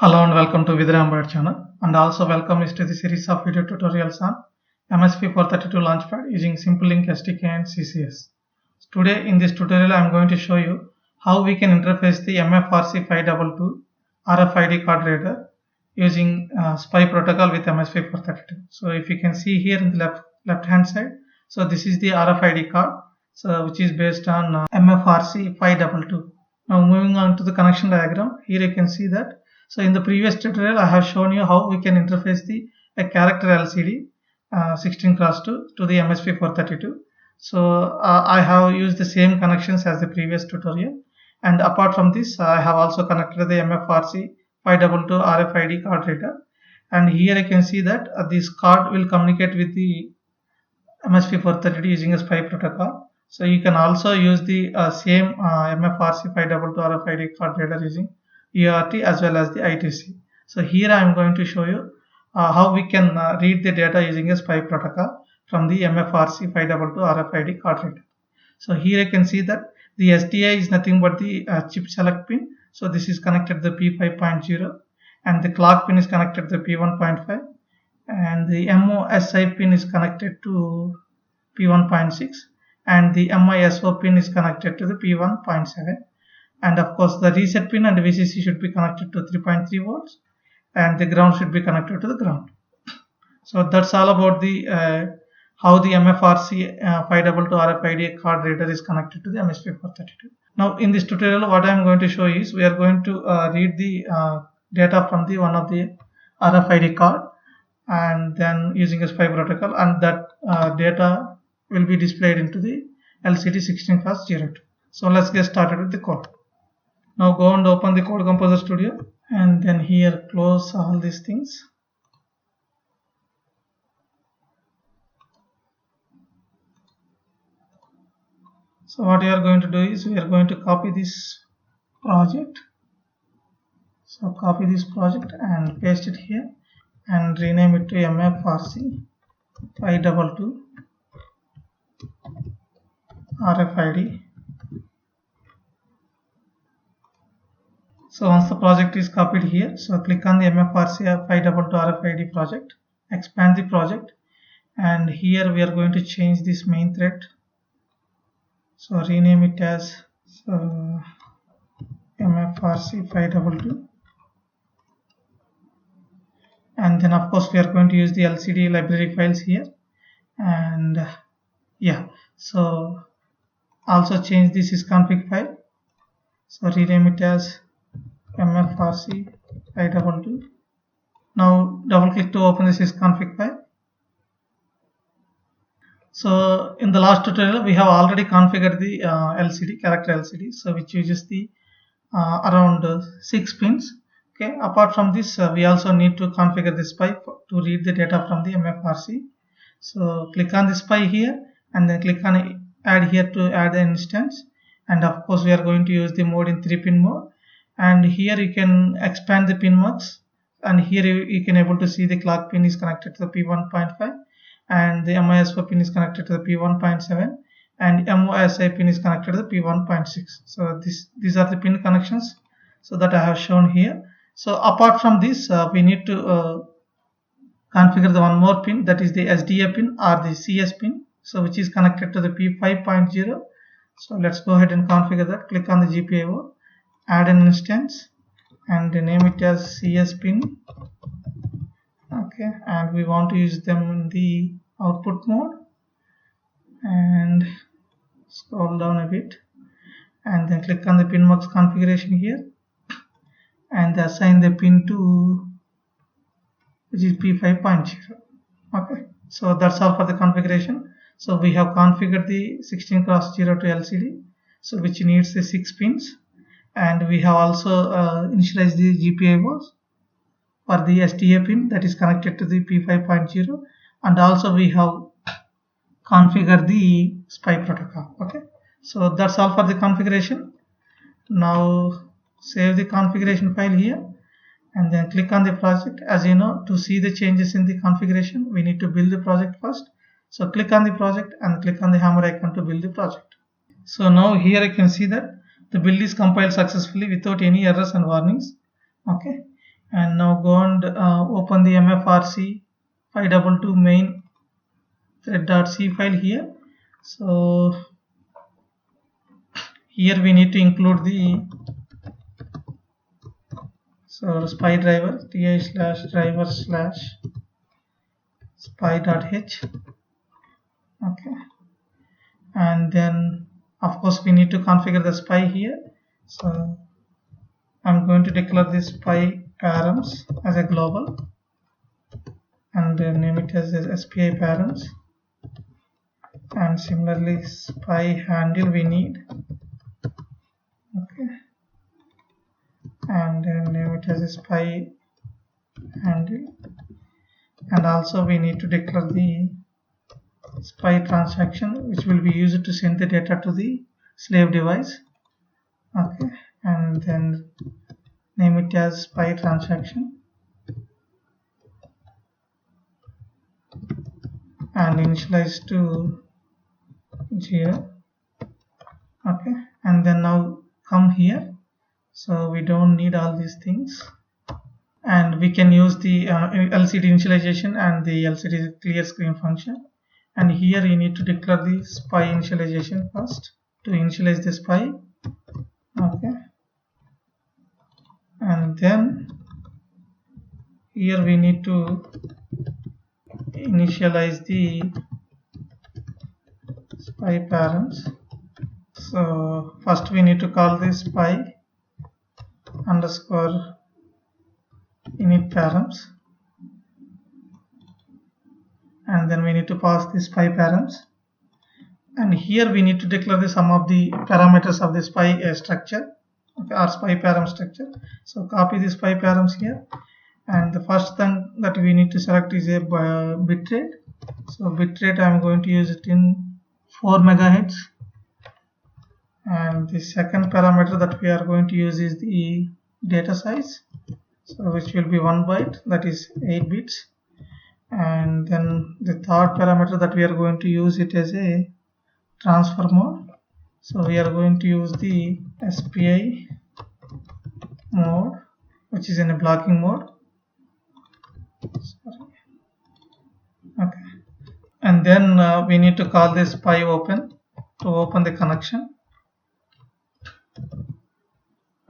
Hello and welcome to Vidrambar channel, and also welcome is to the series of video tutorials on MSP432 Launchpad using SimpleLink SDK and CCS. Today in this tutorial I am going to show you how we can interface the MFRC 522 RFID card reader using SPI protocol with MSP432. So if you can see here in the left hand side, so this is the RFID card, so which is based on MFRC 522. Now moving on to the connection diagram, here you can see that. So in the previous tutorial, I have shown you how we can interface a character LCD 16x2 to the MSP432. So I have used the same connections as the previous tutorial, and apart from this, I have also connected the MFRC 522 RFID card reader. And here you can see that this card will communicate with the MSP432 using a SPI protocol. So you can also use the same MFRC 522 RFID card reader using UART as well as the I2C. So here I am going to show you how we can read the data using a SPI protocol from the MFRC 522 RFID card reader. So here you can see that the SDI is nothing but the chip select pin. So this is connected to the P5.0, and the clock pin is connected to the P1.5, and the MOSI pin is connected to P1.6, and the MISO pin is connected to the P1.7. And of course the reset pin and VCC should be connected to 3.3 volts, and the ground should be connected to the ground. So that's all about the how the MFRC 522 RFID card reader is connected to the MSP432. Now in this tutorial what I am going to show is we are going to read the data from the one of the RFID card, and then using a SPI protocol, and that data will be displayed into the LCD 16x02. So let's get started with the code. Now go and open the Code Composer Studio, and then here close all these things. So what we are going to do is we are going to copy this project. So copy this project and paste it here and rename it to MFRC 522 RFID. So once the project is copied here, so click on the MFRC 522 RFID project, expand the project, and here we are going to change this main thread. So rename it as MFRC 522, and then of course we are going to use the LCD library files here, and yeah, so also change the sysconfig file. So rename it as MFRC 522. Now double click to open the sysconfig file. So in the last tutorial we have already configured the LCD, character LCD, so which uses the around 6 pins. Okay, apart from this we also need to configure the SPI to read the data from the MFRC. So click on the SPI here, and then click on add here to add an instance, and of course we are going to use the mode in 3-pin mode, and here you can expand the pin marks, and here you can able to see the clock pin is connected to the P1.5, and the MISO pin is connected to the P1.7, and MOSI pin is connected to the P1.6. So these are the pin connections so that I have shown here. So apart from this we need to configure the one more pin, that is the SDA pin or the CS pin, so which is connected to the P5.0. so let's go ahead and configure that. Click on the GPIO, add an instance, and name it as CS pin. Okay, and we want to use them in the output mode, and scroll down a bit, and then click on the pin marks configuration here, and assign the pin to which is P5.0. okay, so that's all for the configuration. So we have configured the 16x02 LCD, so which needs the 6 pins, and we have also initialized the GPIOs for the SDA pin that is connected to the P5.0, and also we have configured the SPI protocol. Okay, so that's all for the configuration. Now save the configuration file here, and then click on the project. As you know, to see the changes in the configuration we need to build the project first. So click on the project and click on the hammer icon to build the project. So now here you can see that the build is compiled successfully without any errors and warnings. Okay, and now go and open the mfrc 522 main thread.c file here. So here we need to include the spy driver ti/driver/spy.h. okay, and then of course we need to configure the spy here. So I'm going to declare this spy params as a global and name it as SPI params, and similarly spy handle we need, okay, and name it as a spy handle, and also we need to declare the spy transaction which will be used to send the data to the slave device, okay, and then name it as spy transaction and initialize to 0, okay, and then now come here. So we don't need all these things, and we can use the LCD initialization and the LCD clear screen function, and here you need to declare the spy initialization first to initialize the spy, okay, and then here we need to initialize the spy params. So first we need to call this spy underscore init params, and then we need to pass the spy params, and here we need to declare the sum of the parameters of the spy structure, okay, or spy param structure. So copy the spy params here, and the first thing that we need to select is a bitrate. So bitrate I'm going to use it in 4 megahertz, and the second parameter that we are going to use is the data size, so which will be 1 byte, that is 8 bits, and then the third parameter that we are going to use it as a transfer mode. So we are going to use the SPI mode, which is in a blocking mode. Sorry. Okay, and then we need to call this spy open to open the connection.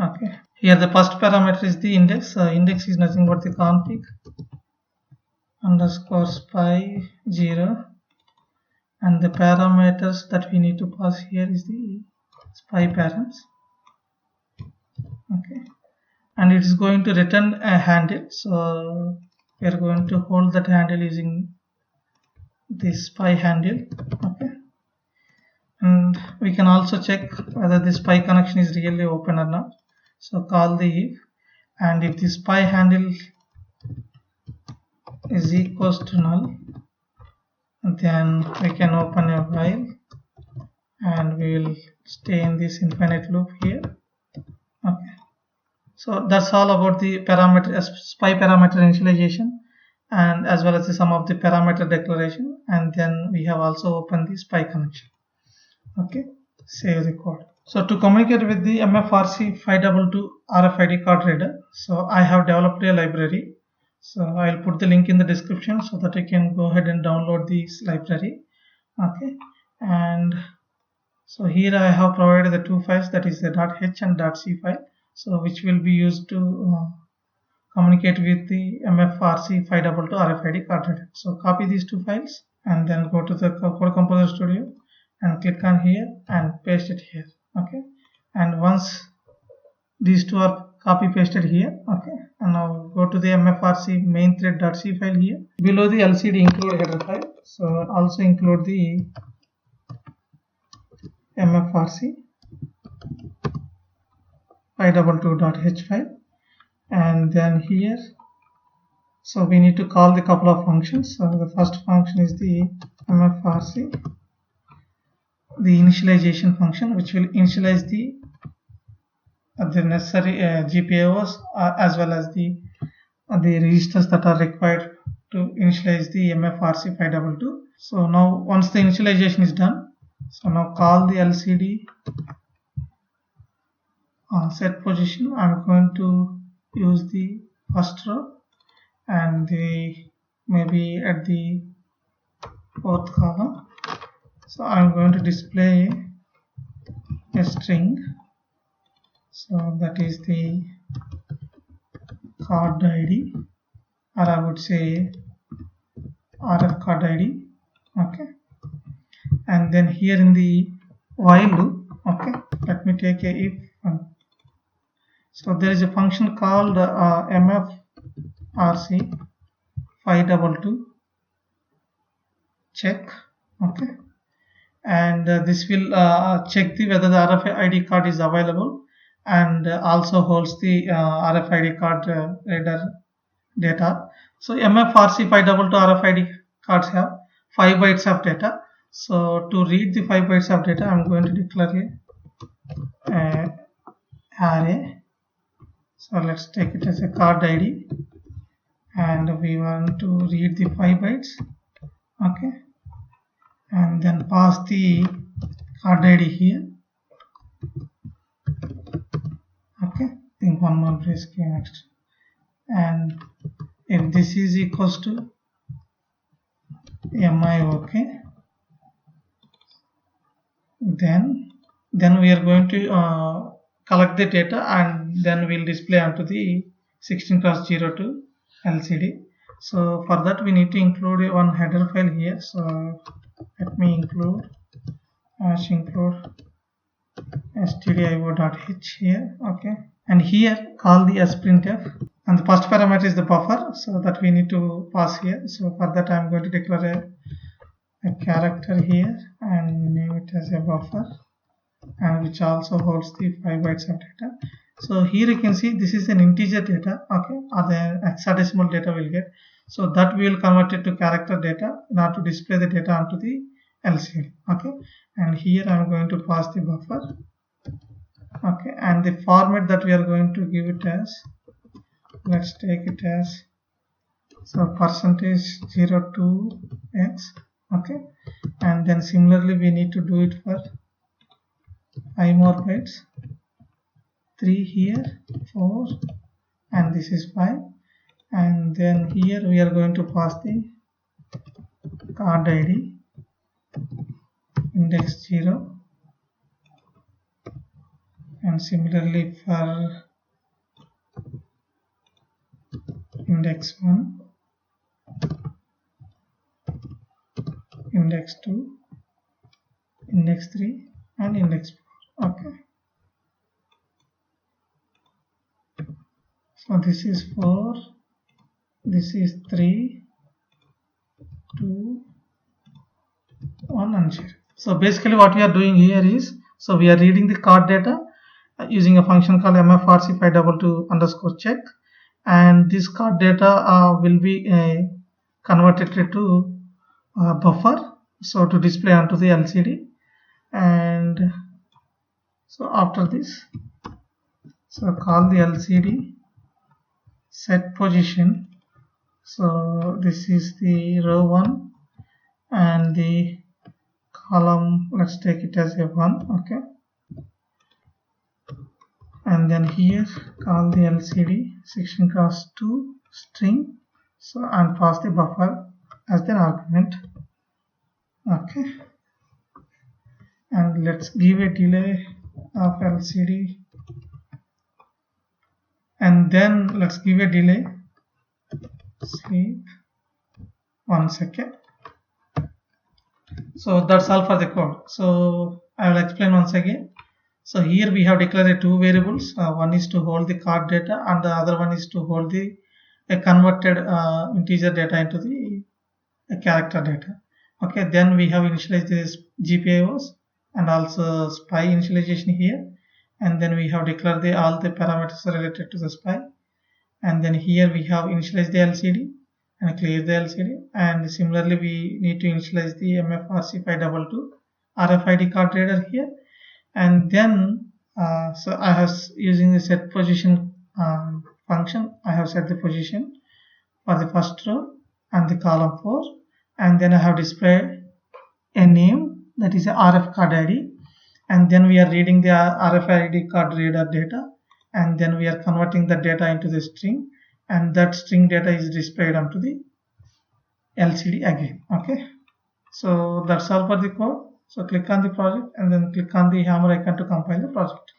Okay, here the first parameter is the index. Index is nothing but the config underscore spy 0, and the parameters that we need to pass here is the spy params, okay, and it is going to return a handle. So we are going to hold that handle using the spy handle, okay, and we can also check whether the spy connection is really open or not. So call the if, and if the spy handle is equals to null, then we can open a while and we will stay in this infinite loop here, okay. So that's all about the parameter spy parameter initialization, and as well as the sum of the parameter declaration, and then we have also opened the spy connection, okay. Save the code. So to communicate with the MFRC 522 RFID card reader, so I have developed a library. So I'll put the link in the description so that you can go ahead and download this library, okay. And so here I have provided the two files, that is the .h and .c file, so which will be used to communicate with the MFRC 522 RFID card reader. So copy these two files and then go to the Code Composer Studio and click on here and paste it here, okay. And once these two are copy pasted here, okay, and now go to the MFRC main thread.c file here. Below the LCD include header file, so also include the MFRC 522.h file, and then here, so we need to call the couple of functions. So the first function is the MFRC, the initialization function, which will initialize the necessary GPIOs as well as the registers that are required to initialize the MFRC 522. So now once the initialization is done, so now call the LCD set position. I'm going to use the first row, and the maybe at the fourth column. So I'm going to display a string. So that is the card ID, or I would say RF card ID. Okay, and then here in the while loop, okay, let me take a if. So there is a function called mfrc 522 check. Okay, and this will check whether the RFID card is available, and also holds the RFID card reader data. So MFRC 522 RFID cards have 5 bytes of data. So to read the 5 bytes of data, I'm going to declare a array. So let's take it as a card ID, and we want to read the 5 bytes. Okay, and then pass the card ID here. Okay, I think one more brace came next, and if this is equals to mi, okay, then we are going to collect the data, and then we'll display onto the 16x02 LCD. So for that we need to include one header file here. So let me include include stdio.h here. Okay, and here call the sprintf, and the first parameter is the buffer, so that we need to pass here. So for that I'm going to declare a character here and name it as a buffer, and which also holds the 5 bytes of data. So here you can see this is an integer data, okay, or the hexadecimal data we'll get. So that we will convert it to character data in order to display the data onto the LCD. Okay, and here I'm going to pass the buffer. Okay, and the format that we are going to give it as, let's take it as, so percentage 02x. Okay, and then similarly we need to do it for 5 more bytes, 3 here, 4, and this is 5, and then here we are going to pass the card ID index 0, and similarly for index 1, index 2, index 3, and index 4. Okay, so this is 4, this is 3, 2, 1, and 0. So basically what we are doing here is, so we are reading the card data using a function called mfrc522_check, and this card data will be converted to buffer, so to display onto the LCD. And so after this, so call the LCD set position. So this is the row 1, and the column, let's take it as a 1. Okay, and then here call the LCD 16x2 string, so and pass the buffer as an argument. Okay, and let's give a delay of LCD, and then let's give a delay sleep 1 second. So that's all for the code. So I will explain once again. So here we have declared two variables. One is to hold the card data, and the other one is to hold the converted integer data into the character data. Okay, then we have initialized this GPIOs and also SPI initialization here, and then we have declared all the parameters related to the SPI, and then here we have initialized the LCD and clear the LCD, and similarly we need to initialize the MFRC522 RFID card reader here, and then so I have using the set position function, I have set the position for the first row and the column 4, and then I have displayed a name, that is a RF card ID, and then we are reading the RFID card reader data, and then we are converting the data into the string, and that string data is displayed onto the LCD again. Okay, so that's all for the code. So click on the project and then click on the hammer icon to compile the project.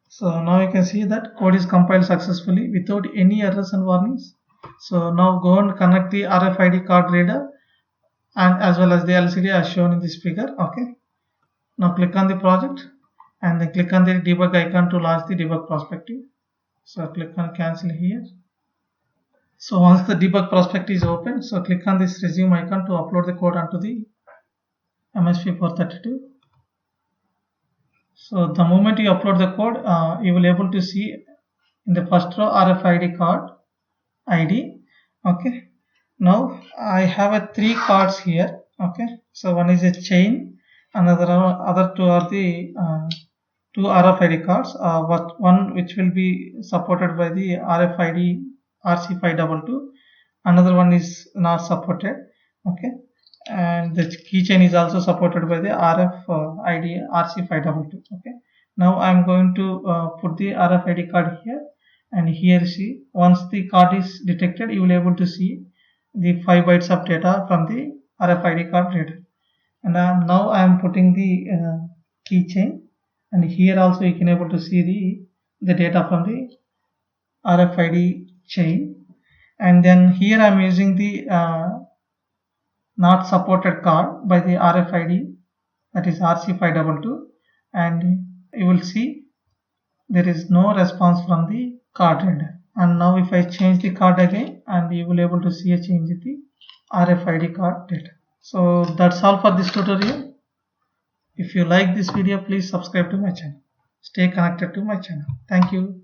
So now you can see that code is compiled successfully without any errors and warnings. So now go and connect the RFID card reader and as well as the LCD as shown in this figure. Okay, now click on the project and then click on the debug icon to launch the debug perspective. So click on cancel here. So once the debug prospect is open, so click on this resume icon to upload the code onto the MSP432. So the moment you upload the code, you will able to see in the first row RFID card ID. Okay, now I have a 3 cards here. Okay, so one is a chain, other two are the 2 RFID cards. One which will be supported by the RFID RC522, another one is not supported. Okay, and the keychain is also supported by the RFID RC522. Okay, now I'm going to put the RFID card here, and here see once the card is detected, you will able to see the 5 bytes of data from the RFID card reader. And now I am putting the keychain, and here also you can able to see the data from the RFID chain. And then here I am using the not supported card by the RFID, that is RC522, and you will see there is no response from the card reader. And now if I change the card again, and you will able to see a change in the RFID card data. So that's all for this tutorial. If you like this video, please subscribe to my channel. Stay connected to my channel. Thank you.